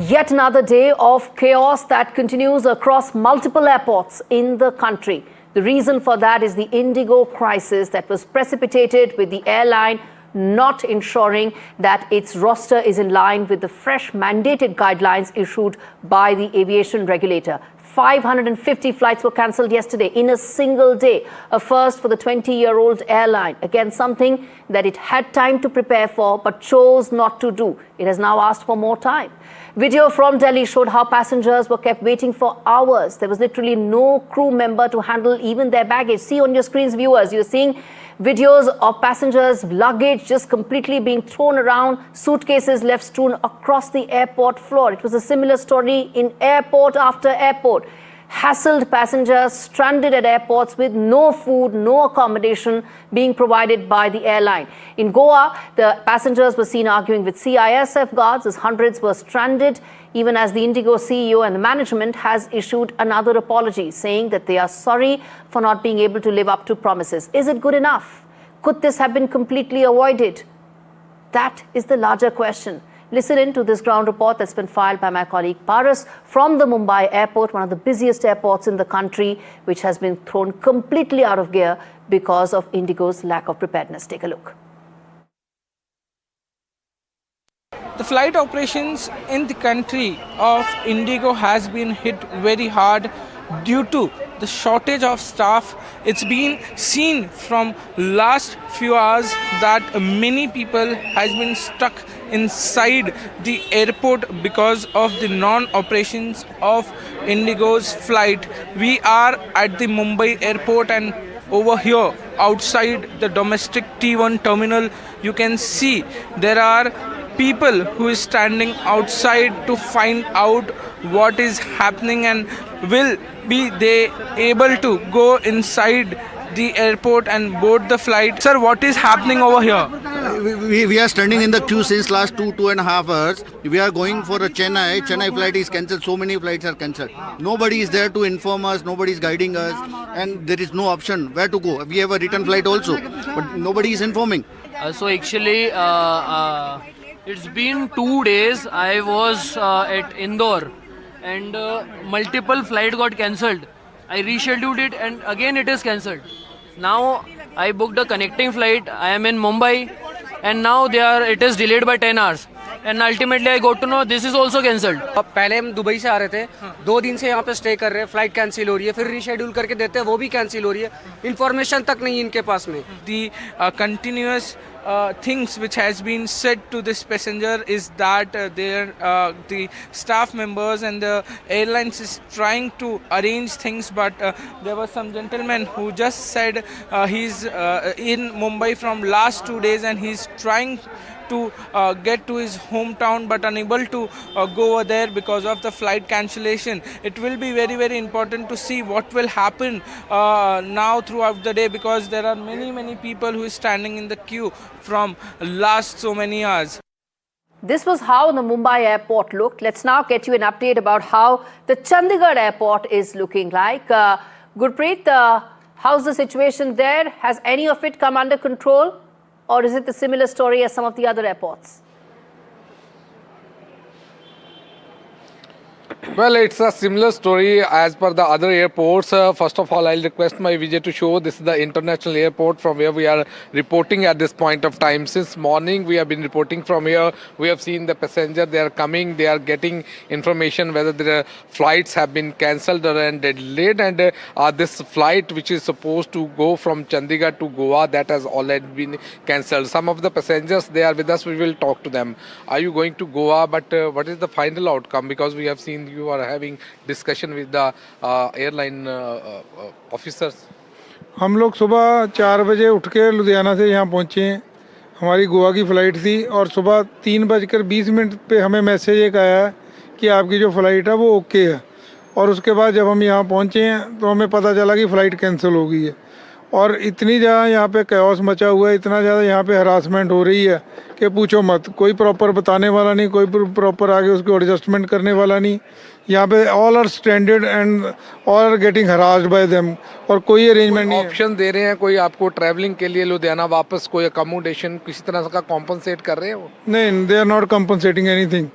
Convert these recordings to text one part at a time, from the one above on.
Yet another day of chaos that continues across multiple airports in the country. The reason for that is the Indigo crisis that was precipitated with the airline not ensuring that its roster is in line with the fresh mandated guidelines issued by the aviation regulator. 550 flights were cancelled yesterday in a single day, a first for the 20-year-old airline. Again, something that it had time to prepare for but chose not to do. It has now asked for more time. Video from Delhi showed how passengers were kept waiting for hours. There was literally no crew member to handle even their baggage. See on your screens, viewers, you're seeing videos of passengers' luggage just completely being thrown around, suitcases left strewn across the airport floor. It was a similar story in airport after airport. Hassled passengers stranded at airports with no food, no accommodation being provided by the airline. In Goa, the passengers were seen arguing with CISF guards as hundreds were stranded, even as the Indigo CEO and the management has issued another apology, saying that they are sorry for not being able to live up to promises. Is it good enough? Could this have been completely avoided? That is the larger question. Listen in to this ground report that's been filed by my colleague Paras from the Mumbai airport, one of the busiest airports in the country, which has been thrown completely out of gear because of Indigo's lack of preparedness. Take a look. The flight operations in the country of Indigo has been hit very hard due to the shortage of staff. It's been seen from last few hours that many people has been stuck inside the airport because of the non-operations of Indigo's flight. We are at the Mumbai airport, and over here outside the domestic T1 terminal you can see there are people who is standing outside to find out what is happening and will be they able to go inside the airport and board the flight. Sir, what is happening over here? We are standing in the queue since last 2.5 hours. We are going for a Chennai flight is cancelled. So many flights are cancelled. Nobody is there to inform us. Nobody is guiding us, and there is no option where to go. We have a return flight also, but nobody is informing. So actually, it's been 2 days. I was at Indore, and multiple flight got cancelled. I rescheduled it, and again it is cancelled. Now I booked a connecting flight. I am in Mumbai, and now it is delayed by 10 hours. And ultimately I got to know this is also cancelled. अब पहले हम Dubai से आ रहे थे, 2 दिन से यहाँ पे स्टे कर रहे हैं, फ्लाइट कैंसिल हो रही है, फिर रीशेड्यूल करके देते हैं, वो भी कैंसिल हो रही है, इन्फॉर्मेशन तक नहीं इनके पास में. The continuous things which has been said to this passenger is that the staff members and the airlines is trying to arrange things, but there was some gentleman who just said he's in Mumbai from last 2 days and he's trying to get to his hometown but unable to go over there because of the flight cancellation. It will be very, very important to see what will happen now throughout the day, because there are many people who is standing in the queue from last so many hours. This was how the Mumbai airport looked. Let's now get you an update about how the Chandigarh airport is looking like. Gurpreet, how's the situation there? Has any of it come under control? Or is it a similar story as some of the other airports? Well, it's a similar story as per the other airports. First of all, I'll request my Vijay to show this is the international airport from where we are reporting at this point of time. Since morning, we have been reporting from here. We have seen the passenger, they are coming, they are getting information whether the flights have been cancelled or delayed. And this flight, which is supposed to go from Chandigarh to Goa, that has already been cancelled. Some of the passengers, they are with us. We will talk to them. Are you going to Goa? But what is the final outcome? Because we have seen you are having discussion with the airline officers. हम लोग सुबह 4 बजे उठ के लुधियाना से यहाँ पहुँचे हैं. हमारी गोवा की फ़्लाइट थी और सुबह 3:20 पे हमें मैसेज एक आया कि आपकी जो फ़्लाइट है वो ओके है. और उसके बाद जब हम यहाँ पहुँचे हैं तो हमें पता चला कि फ़्लाइट कैंसिल हो गई है. और इतनी ज़्यादा यहाँ पे कैओस मचा हुआ है, इतना ज़्यादा यहाँ पे हरासमेंट हो रही है कि पूछो मत. कोई प्रॉपर बताने वाला नहीं, कोई प्रॉपर आगे उसको एडजस्टमेंट करने वाला नहीं. यहाँ पे all are standard and all are getting harassed by them, और कोई अरेंजमेंट नहीं. ऑप्शन दे रहे हैं कोई आपको ट्रैवलिंग के लिए लुधियाना वापस, कोई अकोमोडेशन किसी तरह का कॉम्पनसेट कर रहे हैं वो? नहीं, they are not compensating anything.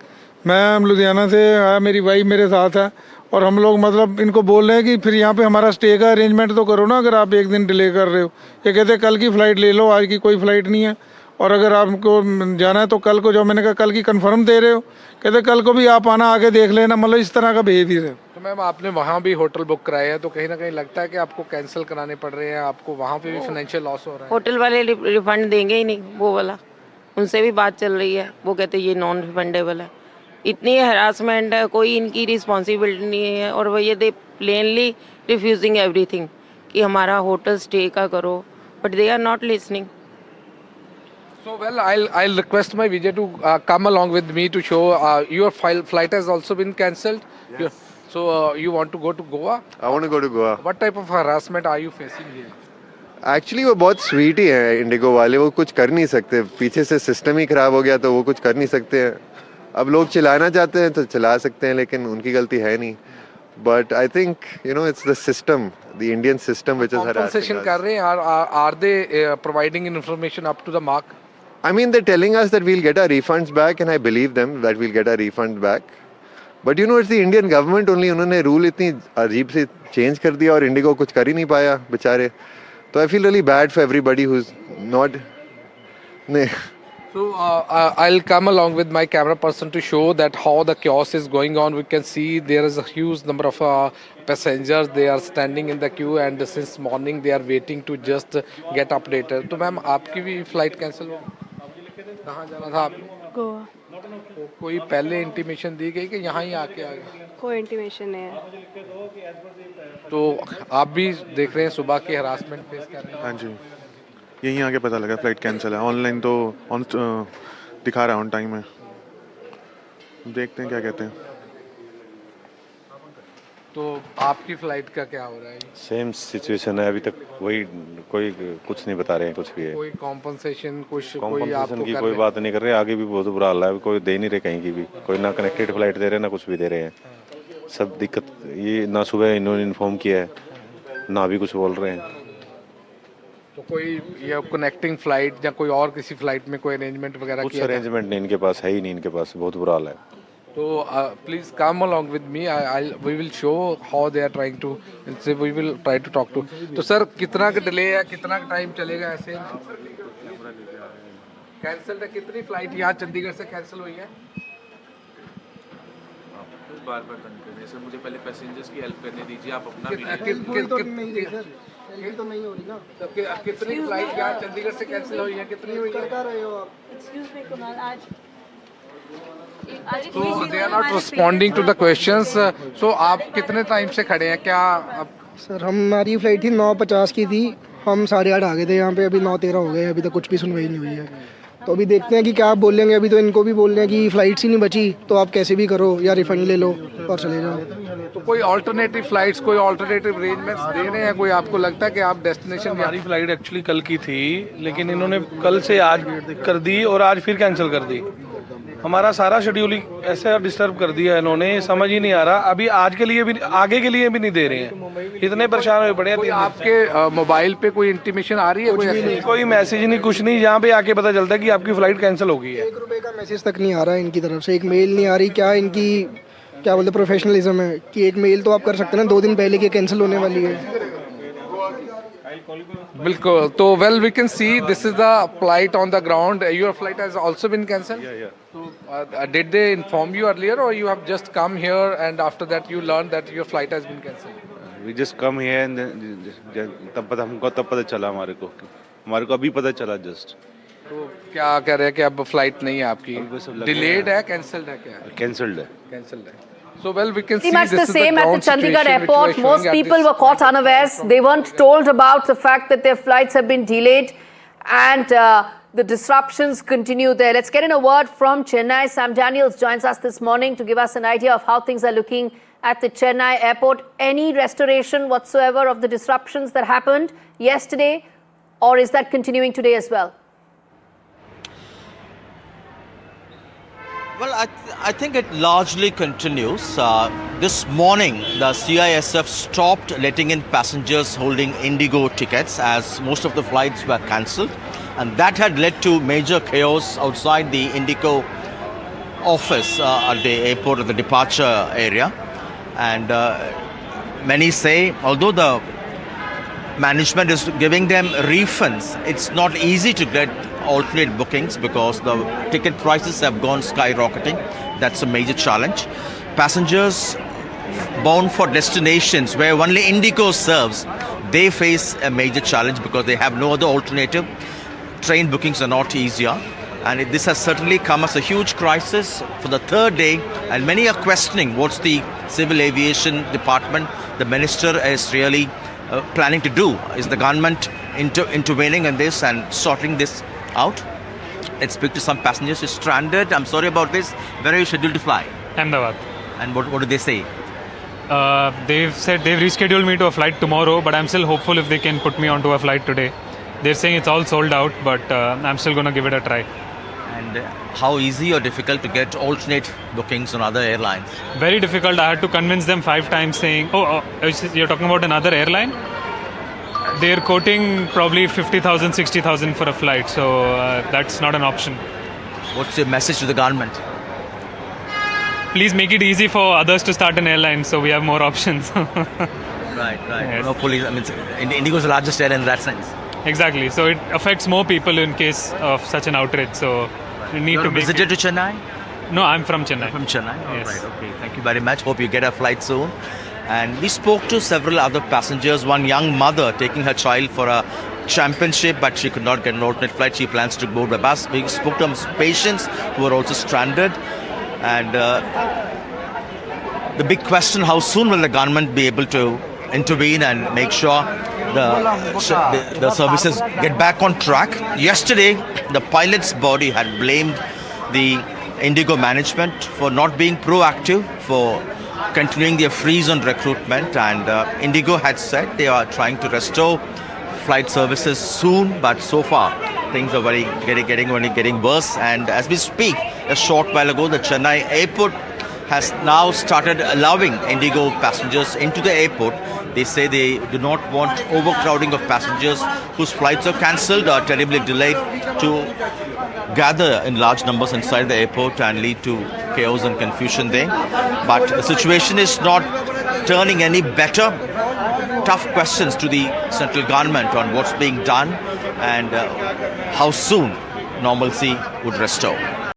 मैं लुधियाना से आया, मेरी वाइफ मेरे साथ है, और हम लोग मतलब इनको बोल रहे हैं कि फिर यहाँ पे हमारा स्टे का अरेंजमेंट तो करो ना, अगर आप एक दिन डिले कर रहे हो। ये कहते हैं कल की फ़्लाइट ले लो, आज की कोई फ़्लाइट नहीं है, और अगर आपको जाना है तो कल को जाओ। मैंने कहा कल की कंफर्म दे रहे हो? कहते कल को भी आप आना, आके देख लेना। मतलब इस तरह का बिहेवियर है। तो मैम आपने वहाँ भी होटल बुक कराया है, तो कहीं ना कहीं लगता है कि आपको कैंसिल कराने पड़ रहे हैं, आपको वहाँ पे भी फाइनेंशियल लॉस हो रहा है। होटल वाले रिफंड देंगे ही नहीं, वो वाला उनसे भी बात चल रही है, वो कहते ये नॉन रिफंडेबल है। इतनी हरासमेंट है, कोई इनकी रिस्पॉन्सिबिलिटी नहीं है, और वही दे प्लेनली रिफ्यूजिंग एवरीथिंग कि हमारा होटल स्टे का करो, but they are not listening. So well, I'll request my Vijay to come along with me to show your flight has also been cancelled. Yes. So you want to go to Goa? I want to go to Goa. What type of harassment are you facing here? Actually वो बहुत sweet ही है Indigo वाले, वो कुछ कर नहीं सकते, पीछे से सिस्टम ही खराब हो गया तो वो कुछ कर नहीं सकते हैं। अब लोग चलाना चाहते हैं तो चला सकते हैं, लेकिन उनकी गलती है नहीं। But I think you know it's the system, the Indian system which is Compensation कर रहे हैं? Are they providing information up to the mark? I mean, they're telling us that we'll get our refunds back, and I believe them that we'll get our refunds back. But you know, it's the Indian government only. उन्होंने rule इतनी अजीब से change कर दिया और Indigo कुछ कर ही नहीं पाया बेचारे। तो I feel really bad for everybody who's not. So I'll come along with my camera person to show that how the chaos is going on. We can see there is a huge number of passengers. They are standing in the queue, and since morning they are waiting to just get updated. तो ma'am आपकी भी flight cancel हो? कहाँ जाना था आपने? गोवा। कोई पहले इंटीमेशन दी गई कि यहाँ ही आके आ गए? कोई इंटीमेशन नहीं है। तो आप भी देख रहे हैं सुबह की हरासमेंट फेस कर रहे हैं? हाँ जी, यहीं आके पता लगा फ्लाइट कैंसिल है। ऑनलाइन तो दिखा रहा है ऑन टाइम है, देखते हैं क्या कहते हैं। तो आपकी फ्लाइट का क्या हो रहा है? सेम सिचुएशन है अभी तक, वही कोई कुछ नहीं बता रहे हैं कुछ भी है। कोई कॉम्पनसेशन कुछ कॉम्पनसेशन की कोई बात नहीं कर रहे, आगे भी बहुत बुरा हाल है, कोई दे नहीं रहे कहीं की भी, कोई ना कनेक्टेड फ्लाइट दे रहे हैं ना कुछ भी दे रहे हैं। सब दिक्कत ये, ना सुबह इन्होंने इन्फॉर्म किया है ना भी कुछ बोल रहे हैं। तो कोई ये कनेक्टिंग फ्लाइट या कोई और किसी फ्लाइट में कोई अरेंजमेंट वगैरह कुछ अरेंजमेंट नहीं इनके पास, है ही नहीं इनके पास, बहुत बुरा हाल है। तो please come along with me. We will show how they are trying to. We will try to talk to. तो सर कितना का डिले है, कितना टाइम चलेगा ऐसे? कैंसिल है कितनी फ्लाइट यहाँ चंडीगढ़ से कैंसिल हुई है? बार-बार कंटिन्यू सर, मुझे पहले पैसेंजर्स की हेल्प करने दीजिए, आप अपना भी ये तो नहीं हो रही ना। तो कितनी फ्लाइट यहाँ चंडीगढ़ से कैंसिल हुई है, कितनी हुई है? एक्सक्यूज मी कुणाल, आज So they are not responding to the questions. So आप कितने टाइम से खड़े हैं? क्या आप? सर हमारी फ्लाइट थी 9:50 की थी, हम 8:30 आ गए थे यहाँ पे, अभी 9:13 हो गए, अभी तक कुछ भी सुनवाई नहीं हुई है। तो अभी देखते हैं कि क्या आप बोलेंगे। अभी तो इनको भी बोल रहे हैं कि फ्लाइट्स ही नहीं बची, तो आप कैसे भी करो या रिफंड ले लो और चले जाओ। तो कोई ऑल्टरनेटिव फ्लाइट्स, कोई ऑल्टरनेटिव अरेंजमेंट्स दे रहे हैं? कोई आपको लगता है कि आप डेस्टिनेशन? हमारी फ्लाइट एक्चुअली कल की थी, लेकिन इन्होंने कल से आज कर दी और आज फिर कैंसिल कर दी। हमारा सारा शेड्यूल ही ऐसे डिस्टर्ब कर दिया इन्होंने, समझ ही नहीं आ रहा। अभी आज के लिए भी, आगे के लिए भी नहीं दे रहे हैं, इतने परेशान हुए पड़े हैं। आपके मोबाइल पे कोई इंटीमेशन आ रही है? कोई मैसेज नहीं, कुछ नहीं। यहाँ पे आके पता चलता है कि आपकी फ्लाइट कैंसिल हो गई है। ₹1 का मैसेज तक नहीं आ रहा है इनकी तरफ से, एक मेल नहीं आ रही। क्या इनकी क्या बोलते प्रोफेशनलिज्म है कि एक मेल तो आप कर सकते हैं ना 2 दिन पहले कि कैंसिल होने वाली है। बिल्कुल। तो well we can see this is the flight on the ground. Your flight has also been cancelled? So did they inform you earlier, or you have just come here and after that you learned that your flight has been cancelled? We just come here and तब पता चला हमारे को अभी पता चला just. तो क्या कह रहे हैं कि अब फ्लाइट नहीं है आपकी? डिलेड है, कैंसिल्ड है? क्या कैंसिल्ड है? कैंसिल्ड है। So well, we can see pretty much this the is same the at the ground Chandigarh situation which airport. we are Most showing at people this were caught unawares. They weren't told about the fact that their flights have been delayed, and the disruptions continue there. Let's get in a word from Chennai. Sam Daniels joins us this morning to give us an idea of how things are looking at the Chennai airport. Any restoration whatsoever of the disruptions that happened yesterday, or is that continuing today as well? Well, I think it largely continues. This morning, the CISF stopped letting in passengers holding Indigo tickets as most of the flights were cancelled. And that had led to major chaos outside the Indigo office at the airport at the departure area, and many say, although the management is giving them refunds, it's not easy to get alternate bookings because the ticket prices have gone skyrocketing. That's a major challenge. Passengers bound for destinations where only Indigo serves, they face a major challenge because they have no other alternative. Train bookings are not easier, and this has certainly come as a huge crisis for the third day, and many are questioning what's the Civil Aviation Department, the minister is really planning to do. Is the government intervening in this and sorting this out? Let's speak to some passengers who are stranded. I'm sorry about this. Where are you scheduled to fly? Ahmedabad. And what do they say? They've said they've rescheduled me to a flight tomorrow, but I'm still hopeful if they can put me onto a flight today. They're saying it's all sold out, but I'm still going to give it a try. And how easy or difficult to get alternate bookings on other airlines? Very difficult. I had to convince them 5 times saying, you're talking about another airline? They're quoting probably 50,000, 60,000 for a flight, so that's not an option. What's your message to the government? Please make it easy for others to start an airline so we have more options. Right. Yes. Hopefully, Indigo is the largest airline in that sense. Exactly. So it affects more people in case of such an outrage. So we need You're to a visitor to Chennai? No, I'm from Chennai. From Chennai? Yes. All right, okay. Thank you very much. Hope you get a flight soon. And we spoke to several other passengers. One young mother taking her child for a championship, but she could not get an alternate flight. She plans to board by bus. We spoke to some patients who are also stranded. And the big question, how soon will the government be able to intervene and make sure the services get back on track? Yesterday, the pilots' body had blamed the Indigo management for not being proactive, for continuing their freeze on recruitment, and Indigo had said they are trying to restore flight services soon, but so far things are getting worse. And as we speak, a short while ago, the Chennai airport has now started allowing Indigo passengers into the airport. They say they do not want overcrowding of passengers whose flights are cancelled or terribly delayed to gather in large numbers inside the airport and lead to chaos and confusion there. But the situation is not turning any better. Tough questions to the central government on what's being done and how soon normalcy would restore.